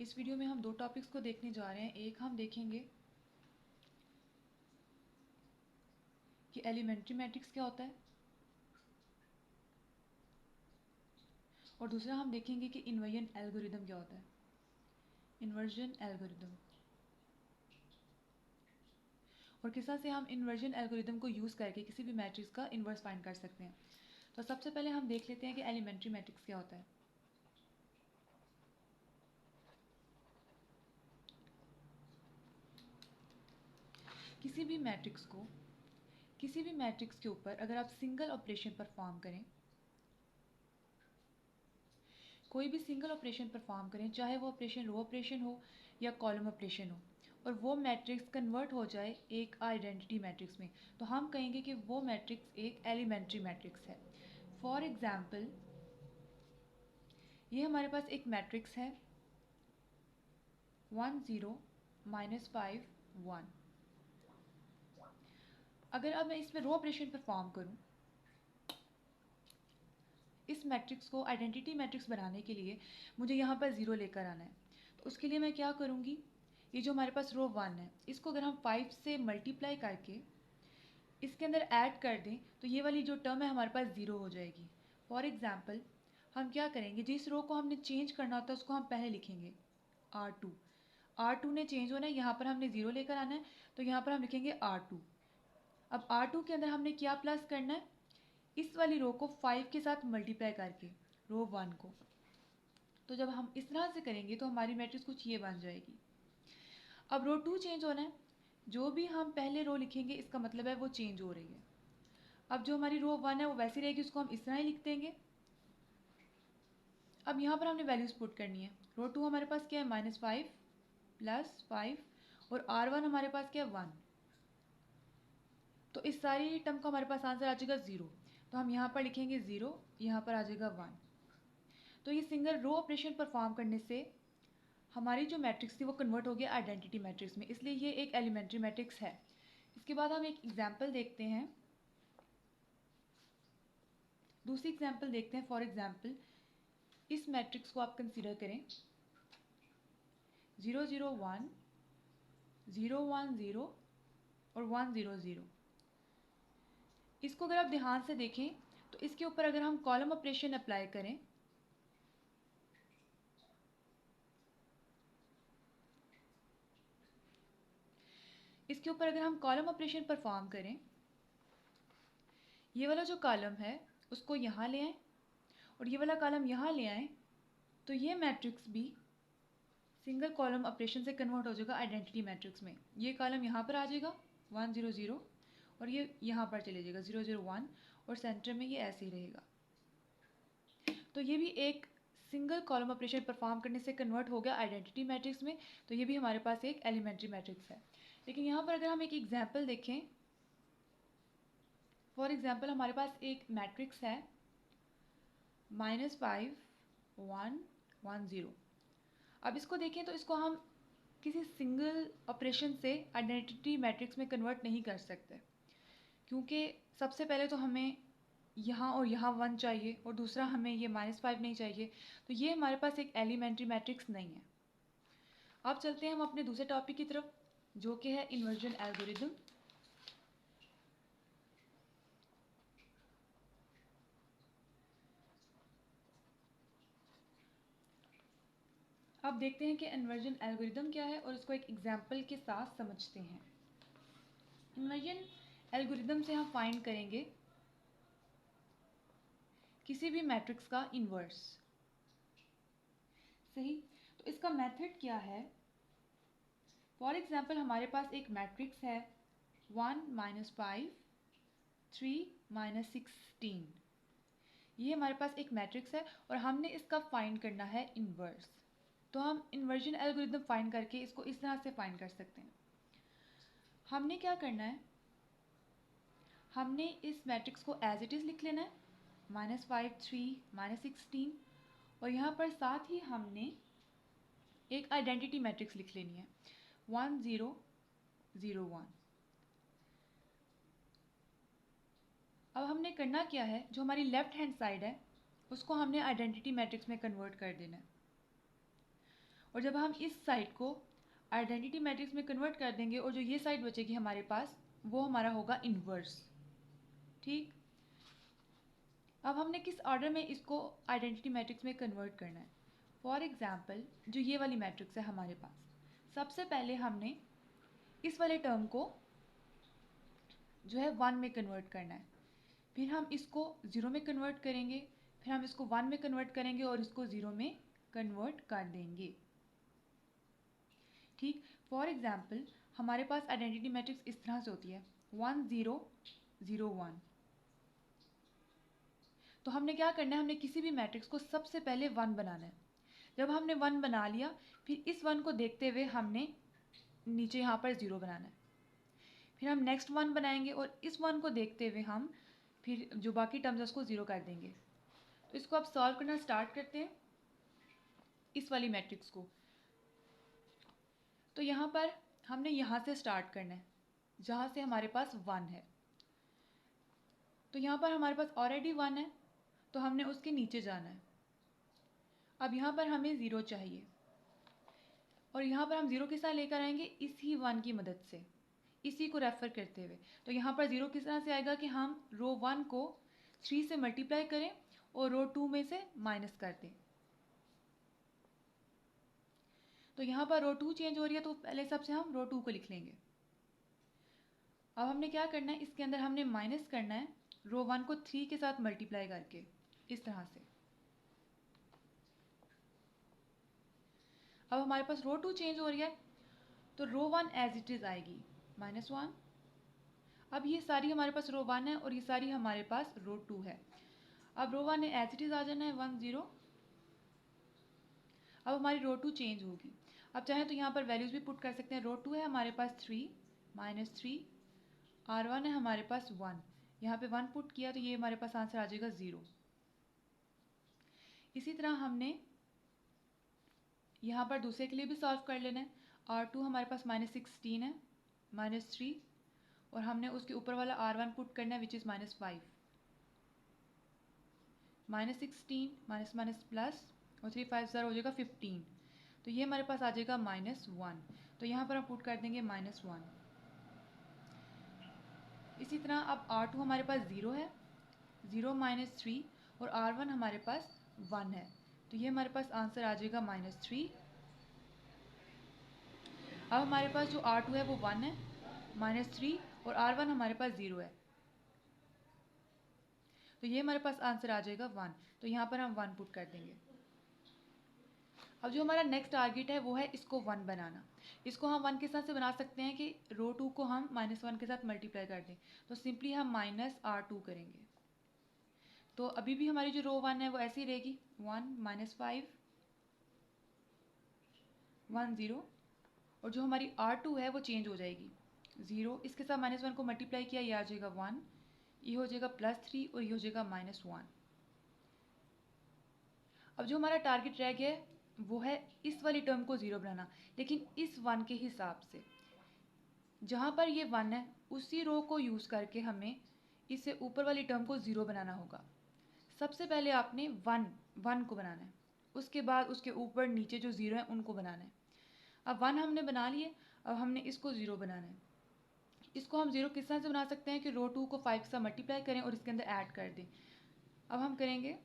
इस वीडियो में हम दो टॉपिक्स को देखने जा रहे हैं। एक हम देखेंगे कि एलिमेंट्री मैट्रिक्स क्या होता है और दूसरा हम देखेंगे कि इन्वर्जन एल्गोरिदम क्या होता है। इन्वर्जन एल्गोरिदम और किस तरह से हम इन्वर्जन एल्गोरिदम को यूज़ करके किसी भी मैट्रिक्स का इन्वर्स फाइंड कर सकते हैं। तो सबसे पहले हम देख लेते हैं कि एलिमेंट्री मैट्रिक्स क्या होता है। किसी भी मैट्रिक्स को किसी भी मैट्रिक्स के ऊपर अगर आप सिंगल ऑपरेशन परफॉर्म करें, कोई भी सिंगल ऑपरेशन परफॉर्म करें, चाहे वो ऑपरेशन रो ऑपरेशन हो या कॉलम ऑपरेशन हो, और वो मैट्रिक्स कन्वर्ट हो जाए एक आइडेंटिटी मैट्रिक्स में, तो हम कहेंगे कि वो मैट्रिक्स एक एलिमेंट्री मैट्रिक्स है। फॉर एग्जाम्पल, ये हमारे पास एक मैट्रिक्स है 1 0 -5 1। अगर अब मैं इसमें रो ऑपरेशन परफॉर्म करूं, इस मैट्रिक्स को आइडेंटिटी मैट्रिक्स बनाने के लिए मुझे यहाँ पर ज़ीरो लेकर आना है। तो उसके लिए मैं क्या करूँगी, ये जो हमारे पास रो 1 है, इसको अगर हम 5 से मल्टीप्लाई करके इसके अंदर ऐड कर दें तो ये वाली जो टर्म है हमारे पास ज़ीरो हो जाएगी। फॉर एग्ज़ाम्पल, हम क्या करेंगे, जिस रो को हमने चेंज करना होता है उसको हम पहले लिखेंगे R2। R2 ने चेंज होना है, यहाँ पर हमने ज़ीरो लेकर आना है, तो यहाँ पर हम लिखेंगे R2। अब R2 के अंदर हमने क्या प्लस करना है, इस वाली रो को 5 के साथ मल्टीप्लाई करके रो 1 को। तो जब हम इस तरह से करेंगे तो हमारी मैट्रिक्स कुछ ये बन जाएगी। अब रो 2 चेंज होना है, जो भी हम पहले रो लिखेंगे इसका मतलब है वो चेंज हो रही है। अब जो हमारी रो 1 है वो वैसी रहेगी, उसको हम इस तरह ही लिख देंगे। अब यहाँ पर हमने वैल्यूज़ पुट करनी है। रो 2 हमारे पास क्या है, -5 +5, और R1 हमारे पास क्या है, 1। तो इस सारी टर्म का हमारे पास आंसर आ जाएगा 0। तो हम यहाँ पर लिखेंगे 0, यहाँ पर आ जाएगा 1। तो ये सिंगल रो ऑपरेशन परफॉर्म करने से हमारी जो मैट्रिक्स थी वो कन्वर्ट हो गया आइडेंटिटी मैट्रिक्स में, इसलिए ये एक एलिमेंट्री मैट्रिक्स है। इसके बाद हम एक एग्जाम्पल देखते हैं, दूसरी एग्जाम्पल देखते हैं। फॉर एग्जाम्पल, इस मैट्रिक्स को आप कंसीडर करें 0 0 1 0 1 0 और 1 0 0। इसको अगर आप ध्यान से देखें तो इसके ऊपर अगर हम कॉलम ऑपरेशन अप्लाई करें, इसके ऊपर अगर हम कॉलम ऑपरेशन परफॉर्म करें, ये वाला जो कॉलम है उसको यहाँ ले आएं और ये वाला कॉलम यहाँ ले आएं, तो ये मैट्रिक्स भी सिंगल कॉलम ऑपरेशन से कन्वर्ट हो जाएगा आइडेंटिटी मैट्रिक्स में। ये कॉलम यहाँ पर आ जाएगा 1 0 0 और ये यहाँ पर चले जाएगा 0 0 1 और सेंटर में ये ऐसे ही रहेगा। तो ये भी एक सिंगल कॉलम ऑपरेशन परफॉर्म करने से कन्वर्ट हो गया आइडेंटिटी मैट्रिक्स में, तो ये भी हमारे पास एक एलिमेंट्री मैट्रिक्स है। लेकिन यहाँ पर अगर हम एक एग्जाम्पल देखें, फॉर एग्जाम्पल हमारे पास एक मैट्रिक्स है -5 1 1 0। अब इसको देखें तो इसको हम किसी सिंगल ऑपरेशन से आइडेंटिटी मैट्रिक्स में कन्वर्ट नहीं कर सकते, क्योंकि सबसे पहले तो हमें यहाँ और यहाँ 1 चाहिए और दूसरा हमें ये -5 नहीं चाहिए, तो ये हमारे पास एक एलिमेंट्री मैट्रिक्स नहीं है। अब चलते हैं हम अपने दूसरे टॉपिक की तरफ, जो कि है इन्वर्जन एल्गोरिदम। अब देखते हैं कि इन्वर्जन एल्गोरिदम क्या है और इसको एक एग्जाम्पल के साथ समझते हैं। इन्वर्जन एल्गोरिदम से हम फाइंड करेंगे किसी भी मैट्रिक्स का इन्वर्स। सही, तो इसका मेथड क्या है। फॉर एग्जाम्पल, हमारे पास एक मैट्रिक्स है 1 -5 3 -16। ये हमारे पास एक मैट्रिक्स है और हमने इसका फाइंड करना है इन्वर्स। तो हम इन्वर्जन एल्गोरिदम फाइंड करके इसको इस तरह से फाइंड कर सकते हैं। हमने क्या करना है, हमने इस मैट्रिक्स को एज इट इज़ लिख लेना है, -5 3 -16, और यहाँ पर साथ ही हमने एक आइडेंटिटी मैट्रिक्स लिख लेनी है 1 0 0 1। अब हमने करना क्या है, जो हमारी लेफ्ट हैंड साइड है उसको हमने आइडेंटिटी मैट्रिक्स में कन्वर्ट कर देना है और जब हम इस साइड को आइडेंटिटी मैट्रिक्स में कन्वर्ट कर देंगे और जो ये साइड बचेगी हमारे पास वो हमारा होगा इन्वर्स। ठीक, अब हमने किस ऑर्डर में इसको आइडेंटिटी मैट्रिक्स में कन्वर्ट करना है। फॉर एग्जाम्पल जो ये वाली मैट्रिक्स है हमारे पास, सबसे पहले हमने इस वाले टर्म को जो है 1 में कन्वर्ट करना है, फिर हम इसको 0 में कन्वर्ट करेंगे, फिर हम इसको 1 में कन्वर्ट करेंगे और इसको 0 में कन्वर्ट कर देंगे। ठीक, फॉर एग्जाम्पल हमारे पास आइडेंटिटी मैट्रिक्स इस तरह से होती है 1 0 0 1। तो हमने क्या करना है, हमने किसी भी मैट्रिक्स को सबसे पहले 1 बनाना है। जब हमने 1 बना लिया, फिर इस 1 को देखते हुए हमने नीचे यहाँ पर 0 बनाना है, फिर हम नेक्स्ट 1 बनाएंगे और इस 1 को देखते हुए हम फिर जो बाकी टर्म्स है उसको 0 कर देंगे। तो इसको अब सॉल्व करना स्टार्ट करते हैं इस वाली मैट्रिक्स को। तो यहाँ पर हमने यहाँ से स्टार्ट करना है जहाँ से हमारे पास 1 है। तो यहाँ पर हमारे पास ऑलरेडी 1 है तो हमने उसके नीचे जाना है। अब यहाँ पर हमें 0 चाहिए और यहाँ पर हम 0 के साथ लेकर आएंगे इसी 1 की मदद से, इसी को रेफर करते हुए। तो यहाँ पर 0 किस तरह से आएगा कि हम रो 1 को 3 से मल्टीप्लाई करें और रो 2 में से माइनस कर दें। तो यहाँ पर रो 2 चेंज हो रही है तो पहले सबसे हम रो 2 को लिख लेंगे। अब हमने क्या करना है, इसके अंदर हमने माइनस करना है रो 1 को 3 के साथ मल्टीप्लाई करके इस तरह से। अब हमारे पास रो 2 चेंज हो रही है तो रो 1 एज इट इज़ आएगी -1। अब ये सारी हमारे पास रो 1 है और ये सारी हमारे पास रो 2 है। अब रो 1 ने एज इट इज़ आ जाना है 1 0। अब हमारी रो 2 चेंज होगी। अब चाहे तो यहाँ पर वैल्यूज़ भी पुट कर सकते हैं। रो 2 है हमारे पास 3 -3, R1 है हमारे पास 1, यहाँ पे 1 पुट किया तो ये हमारे पास आंसर आ जाएगा 0। इसी तरह हमने यहाँ पर दूसरे के लिए भी सॉल्व कर लेना है। R2 हमारे पास -16 है, -3 और हमने उसके ऊपर वाला R1 पुट करना है which is -5। -16 minus minus plus और 3 5 हो जाएगा 15। तो ये हमारे पास आ जाएगा -1। तो यहाँ पर हम पुट कर देंगे -1। इसी तरह अब R2 हमारे पास 0 है, 0 -3 और R1 हमारे पास 1 है। तो ये हमारे पास आंसर आ जाएगा -3। अब हमारे पास जो R2 है वो 1 है, -3 और R1 हमारे पास 0 है। तो ये हमारे पास आंसर आ जाएगा 1। तो यहाँ पर हम 1 पुट कर देंगे। अब जो हमारा नेक्स्ट टारगेट है वो है इसको 1 बनाना। इसको हम 1 किस तरह से बना सकते हैं कि रो 2 को हम -1 के साथ मल्टीप्लाई कर दें। तो सिंपली हम -R2 करेंगे। तो अभी भी हमारी जो रो 1 है वो ऐसी रहेगी 1 -5 1 0 और जो हमारी R2 है वो चेंज हो जाएगी 0, इसके साथ -1 को मल्टीप्लाई किया ये आ जाएगा 1, ये हो जाएगा +3 और ये हो जाएगा -1। अब जो हमारा टारगेट रह गया है वो है इस वाली टर्म को 0 बनाना, लेकिन इस 1 के हिसाब से। जहाँ पर ये 1 है उसी रो को यूज़ करके हमें इससे ऊपर वाली टर्म को 0 बनाना होगा। सबसे पहले आपने 1 को बनाना है, उसके बाद उसके ऊपर नीचे जो 0 है उनको बनाना है। अब 1 हमने बना लिए, अब हमने इसको 0 बनाना है। इसको हम 0 किस तरह से बना सकते हैं कि रो 2 को 5 से मल्टीप्लाई करें और इसके अंदर ऐड कर दें। अब हम करेंगे,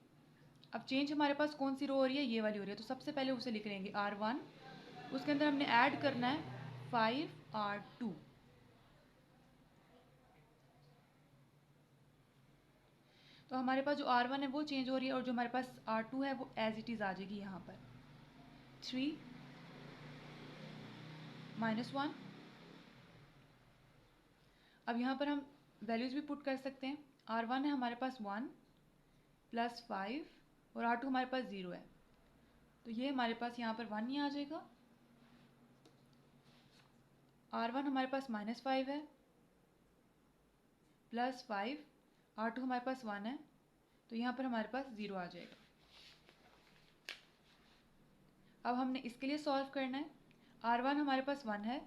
अब चेंज हमारे पास कौन सी रो हो रही है, ये वाली हो रही है। तो सबसे पहले उसे लिख लेंगे R1, उसके अंदर हमने ऐड करना है 5R2। तो हमारे पास जो R1 है वो चेंज हो रही है और जो हमारे पास R2 है वो एज इट इज़ आ जाएगी यहाँ पर 3 -1। अब यहाँ पर हम वैल्यूज़ भी पुट कर सकते हैं। R1 है हमारे पास 1 +5 और R2 हमारे पास 0 है। तो ये हमारे पास यहाँ पर 1 ही आ जाएगा। R1 हमारे पास -5 है +5, R2 हमारे पास 1 है, तो यहाँ पर हमारे पास 0 आ जाएगा। अब हमने इसके लिए सॉल्व करना है। R1 हमारे पास 1 है,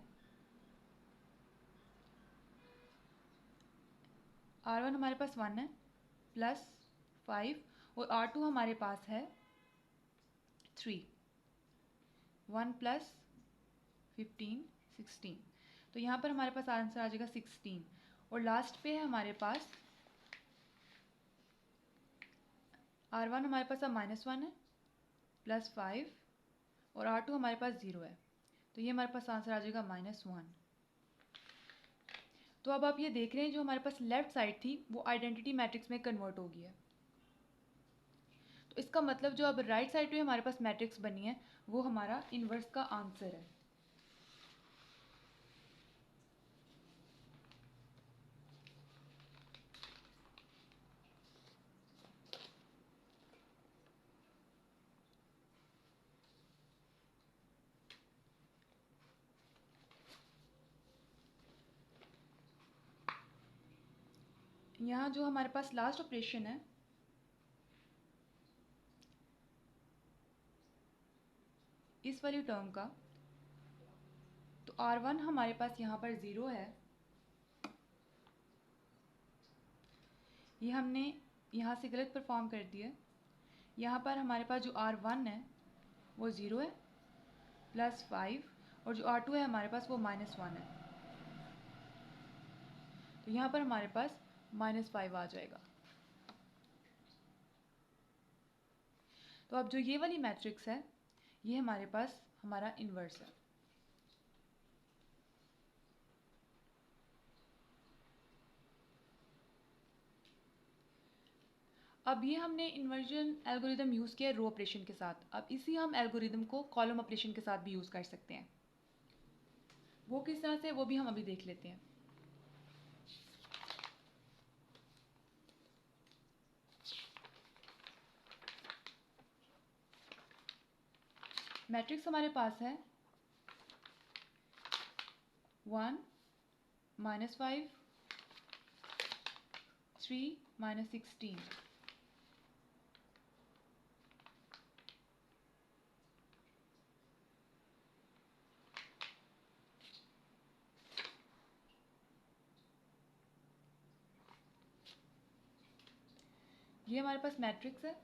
R1 हमारे पास 1 है +5 और R2 हमारे पास है 3। 1 प्लस 15 16। तो यहाँ पर हमारे पास आंसर आ जाएगा 16। और लास्ट पे है हमारे पास R1 हमारे पास अब -1 है प्लस 5 और R2 हमारे पास 0 है। तो ये हमारे पास आंसर आ जाएगा -1। तो अब आप ये देख रहे हैं जो हमारे पास लेफ्ट साइड थी वो आइडेंटिटी मैट्रिक्स में कन्वर्ट हो गई है। तो इसका मतलब जो अब राइट साइड पे हमारे पास मैट्रिक्स बनी है वो हमारा इन्वर्स का आंसर है। यहाँ जो हमारे पास लास्ट ऑपरेशन है इस वाली टर्म का, तो R1 हमारे पास यहाँ पर 0 है, ये हमने यहाँ से गलत परफॉर्म कर दिया। यहाँ पर हमारे पास जो R1 है वो 0 है प्लस 5 और जो R2 है हमारे पास वो -1 है। तो यहाँ पर हमारे पास -5 आ जाएगा। तो अब जो ये वाली मैट्रिक्स है ये हमारे पास हमारा इन्वर्स है। अब ये हमने इन्वर्जन एल्गोरिदम यूज़ किया है रो ऑपरेशन के साथ। अब इसी हम एल्गोरिदम को कॉलम ऑपरेशन के साथ भी यूज़ कर सकते हैं। वो किस तरह से वो भी हम अभी देख लेते हैं। मैट्रिक्स हमारे पास है 1 -5 3 -16। ये हमारे पास मैट्रिक्स है।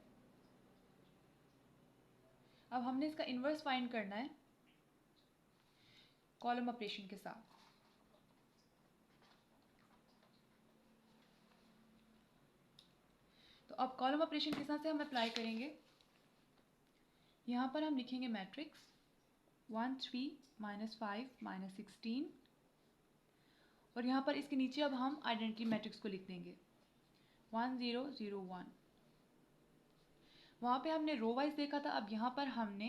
अब हमने इसका इन्वर्स फाइंड करना है कॉलम ऑपरेशन के साथ। तो अब कॉलम ऑपरेशन किस तरह से हम अप्लाई करेंगे, यहाँ पर हम लिखेंगे मैट्रिक्स 1 3 -5 -16 और यहाँ पर इसके नीचे अब हम आइडेंटिटी मैट्रिक्स को लिख देंगे 1 0 0 1। वहाँ पे हमने रो वाइज देखा था, अब यहाँ पर हमने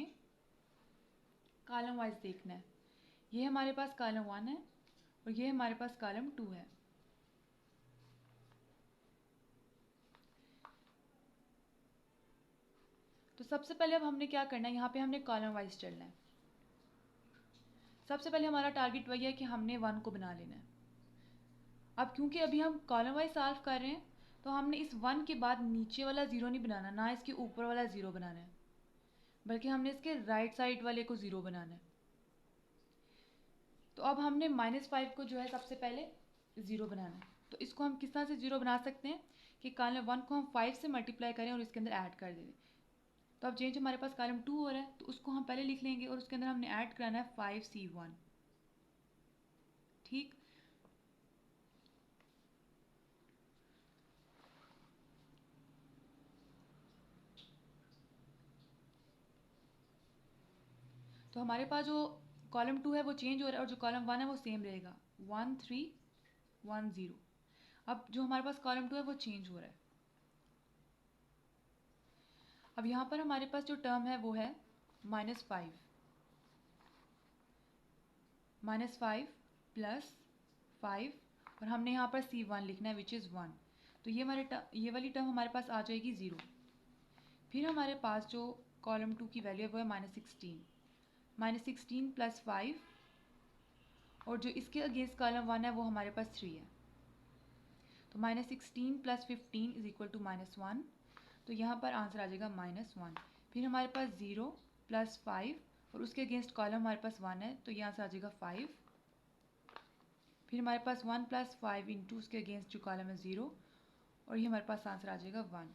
कॉलम वाइज देखना है। ये हमारे पास कॉलम 1 है और ये हमारे पास कॉलम 2 है। तो सबसे पहले अब हमने क्या करना है, यहाँ पे हमने कॉलम वाइज चलना है। सबसे पहले हमारा टारगेट वही है कि हमने 1 को बना लेना है। अब क्योंकि अभी हम कॉलम वाइज सॉल्व कर रहे हैं तो हमने इस 1 के बाद नीचे वाला 0 नहीं बनाना, ना इसके ऊपर वाला 0 बनाना है, बल्कि हमने इसके राइट साइड वाले को 0 बनाना है। तो अब हमने -5 को जो है सबसे पहले 0 बनाना है। तो इसको हम किस तरह से 0 बना सकते हैं कि कॉलम 1 को हम 5 से मल्टीप्लाई करें और इसके अंदर ऐड कर दें। तो अब चेंज हमारे पास कॉलम 2 हो रहा है तो उसको हम पहले लिख लेंगे और उसके अंदर हमने ऐड कराना है 5C1। ठीक, तो हमारे पास जो कॉलम 2 है वो चेंज हो रहा है और जो कॉलम 1 है वो सेम रहेगा 1 3 1 0। अब जो हमारे पास कॉलम 2 है वो चेंज हो रहा है। अब यहाँ पर हमारे पास जो टर्म है वो है -5 प्लस 5 और हमने यहाँ पर C1 लिखना है विच इज़ 1। तो ये वाली टर्म हमारे पास आ जाएगी 0। फिर हमारे पास जो कॉलम 2 की वैल्यू है वो है -16 प्लस 5 और जो इसके अगेंस्ट कॉलम 1 है वो हमारे पास 3 है। तो -16 प्लस 15 इज इक्वल टू -1। तो यहाँ पर आंसर आ जाएगा -1। फिर हमारे पास 0 प्लस 5 और उसके अगेंस्ट कॉलम हमारे पास 1 है तो यहाँ से आ जाएगा 5। फिर हमारे पास 1 प्लस 5 इंटू उसके अगेंस्ट जो कॉलम है 0 और ये हमारे पास आंसर आ जाएगा 1।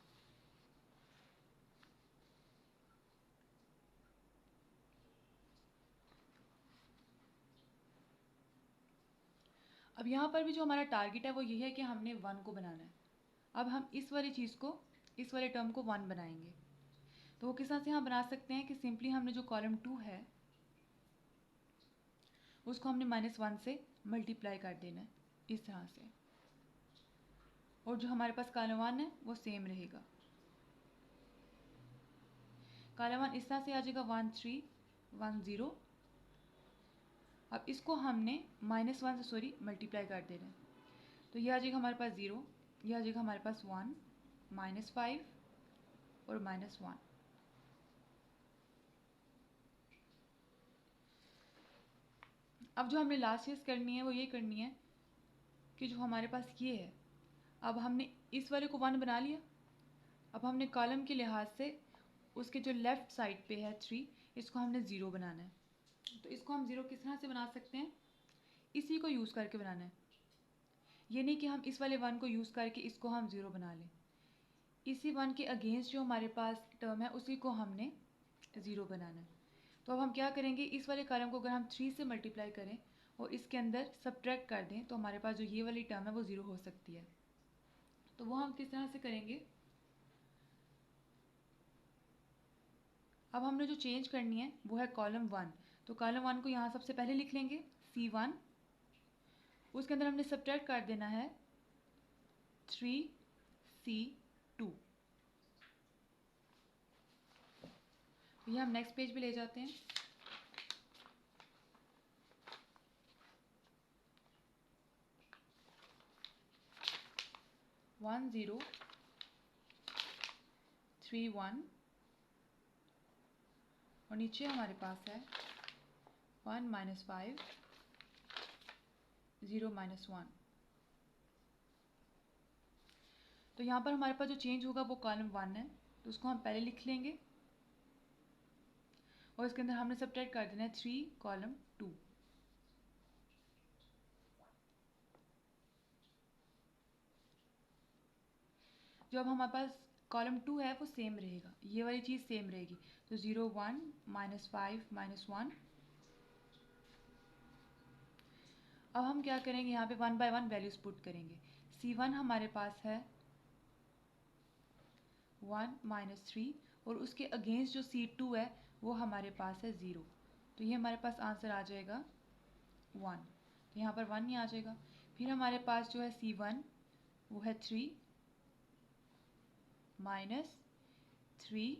अब यहाँ पर भी जो हमारा टारगेट है वो ये है कि हमने 1 को बनाना है। अब हम इस वाली चीज़ को, इस वाले टर्म को 1 बनाएंगे। तो वो किस तरह से हम बना सकते हैं कि सिंपली हमने जो कॉलम 2 है उसको हमने -1 से मल्टीप्लाई कर देना है इस तरह से, और जो हमारे पास कॉलम 1 है वो सेम रहेगा। कॉलम 1 इस तरह से आ जाएगा 1 3 1 0। अब इसको हमने -1 से मल्टीप्लाई कर देना है, तो ये आ जाएगा हमारे पास 0, ये आ जाएगा हमारे पास 1 -5 और -1। अब जो हमने लास्ट चीज़ करनी है वो ये करनी है कि जो हमारे पास ये है, अब हमने इस वाले को 1 बना लिया। अब हमने कॉलम के लिहाज से उसके जो लेफ़्ट साइड पे है 3, इसको हमने 0 बनाना है। तो इसको हम 0 किस तरह से बना सकते हैं, इसी को यूज़ करके बनाना है। ये नहीं कि हम इस वाले 1 को यूज़ करके इसको हम 0 बना लें। इसी 1 के अगेंस्ट जो हमारे पास टर्म है उसी को हमने 0 बनाना है। तो अब हम क्या करेंगे, इस वाले कॉलम को अगर हम 3 से मल्टीप्लाई करें और इसके अंदर सब्ट्रैक्ट कर दें तो हमारे पास जो ये वाली टर्म है वो 0 हो सकती है। तो वो हम किस तरह से करेंगे, अब हमने जो चेंज करनी है वो है कॉलम 1। तो कॉलम 1 को यहाँ सबसे पहले लिख लेंगे C1, उसके अंदर हमने सब्ट्रैक्ट कर देना है 3C2। तो ये हम नेक्स्ट पेज पे ले जाते हैं। वन 0 3 1 और नीचे हमारे पास है 1 -5 0 -1। तो यहाँ पर हमारे पास जो चेंज होगा वो कॉलम 1 है, तो उसको हम पहले लिख लेंगे और इसके अंदर हमने सब्ट्रैक्ट कर देना है 3 कॉलम 2। जो अब हमारे पास कॉलम 2 है वो सेम रहेगा, ये वाली चीज़ सेम रहेगी। तो 0 1 -5 -1। अब हम क्या करेंगे, यहाँ पे 1 बाय 1 वैल्यूज पुट करेंगे। C1 हमारे पास है 1 -3 और उसके अगेंस्ट जो C2 है वो हमारे पास है 0। तो ये हमारे पास आंसर आ जाएगा 1। तो यहाँ पर 1 ही आ जाएगा। फिर हमारे पास जो है C1 वो है 3 -3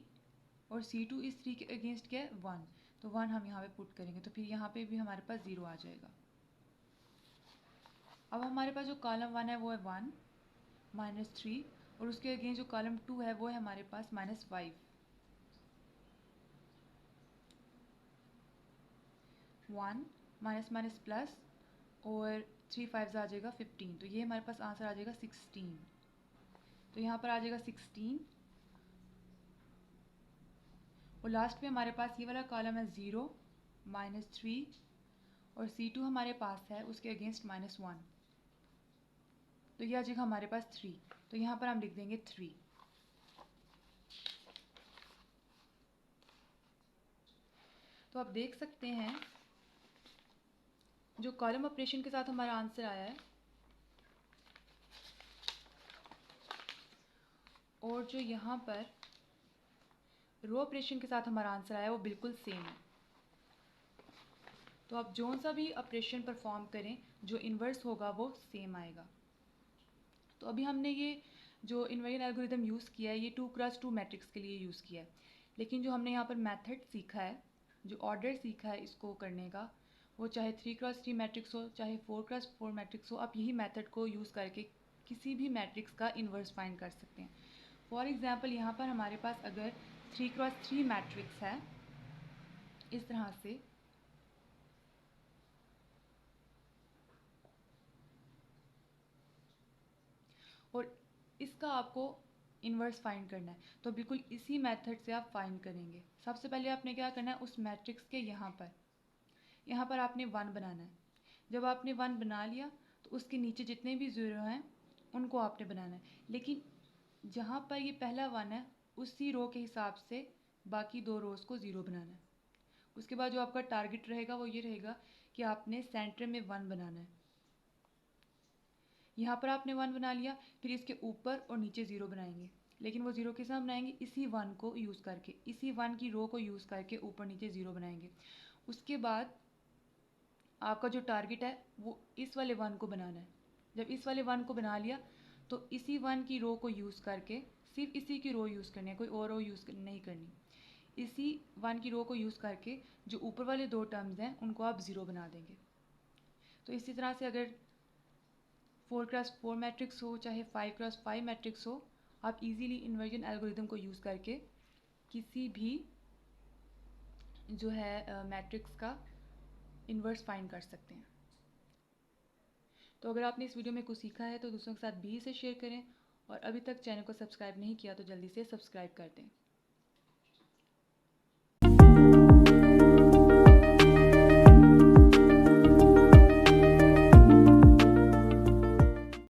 और C2 इस 3 के अगेंस्ट क्या है 1, तो 1 हम यहाँ पे पुट करेंगे। तो फिर यहाँ पे भी हमारे पास 0 आ जाएगा। अब हमारे पास जो कॉलम 1 है वो है 1 -3 और उसके अगेंस्ट जो कॉलम 2 है वो है हमारे पास -5। 1 माइनस माइनस प्लस और 3 5 आ जाएगा 15। तो ये हमारे पास आंसर आ जाएगा 16। तो यहाँ पर आ जाएगा 16 और लास्ट में हमारे पास ये वाला कॉलम है 0 -3 और C2 हमारे पास है उसके अगेंस्ट -1। तो ये आ जाएगा हमारे पास 3। तो यहाँ पर हम लिख देंगे 3। तो आप देख सकते हैं जो कॉलम ऑपरेशन के साथ हमारा आंसर आया है और जो यहाँ पर रो ऑपरेशन के साथ हमारा आंसर आया है वो बिल्कुल सेम है। तो आप जो सा भी ऑपरेशन परफॉर्म करें जो इन्वर्स होगा वो सेम आएगा। तो अभी हमने ये जो इन्वेरिएंट एल्गोरिदम यूज़ किया है ये 2x2 मैट्रिक्स के लिए यूज़ किया है, लेकिन जो हमने यहाँ पर मेथड सीखा है, जो ऑर्डर सीखा है इसको करने का, वो चाहे 3x3 मैट्रिक्स हो चाहे 4x4 मैट्रिक्स हो, आप यही मेथड को यूज़ करके किसी भी मैट्रिक्स का इन्वर्स फाइंड कर सकते हैं। फॉर एग्ज़ाम्पल यहाँ पर हमारे पास अगर 3x3 मैट्रिक्स है इस तरह से, और इसका आपको इन्वर्स फाइंड करना है, तो बिल्कुल इसी मेथड से आप फाइंड करेंगे। सबसे पहले आपने क्या करना है, उस मैट्रिक्स के यहाँ पर आपने 1 बनाना है। जब आपने 1 बना लिया तो उसके नीचे जितने भी ज़ीरो हैं उनको आपने बनाना है, लेकिन जहाँ पर ये पहला 1 है उसी रो के हिसाब से बाकी 2 रोज़ को 0 बनाना है। उसके बाद जो आपका टारगेट रहेगा वो ये रहेगा कि आपने सेंटर में 1 बनाना है। यहाँ पर आपने 1 बना लिया, फिर इसके ऊपर और नीचे 0 बनाएंगे, लेकिन वो 0 किस तरह बनाएंगे, इसी 1 को यूज़ करके, इसी 1 की रो को यूज़ करके ऊपर नीचे 0 बनाएंगे। उसके बाद आपका जो टारगेट है वो इस वाले 1 को बनाना है। जब इस वाले 1 को बना लिया तो इसी 1 की रो को यूज़ करके, सिर्फ इसी की रो यूज़ करनी है, कोई और रो यूज़ नहीं करनी। इसी 1 की रो को यूज़ करके जो ऊपर वाले 2 टर्म्स हैं उनको आप 0 बना देंगे। तो इसी तरह से अगर 4x4 मैट्रिक्स हो चाहे 5x5 मैट्रिक्स हो, आप इजीली इन्वर्जन एल्गोरिदम को यूज़ करके किसी भी जो है मैट्रिक्स का इन्वर्स फाइंड कर सकते हैं। तो अगर आपने इस वीडियो में कुछ सीखा है तो दूसरों के साथ भी इसे शेयर करें, और अभी तक चैनल को सब्सक्राइब नहीं किया तो जल्दी से सब्सक्राइब कर दें।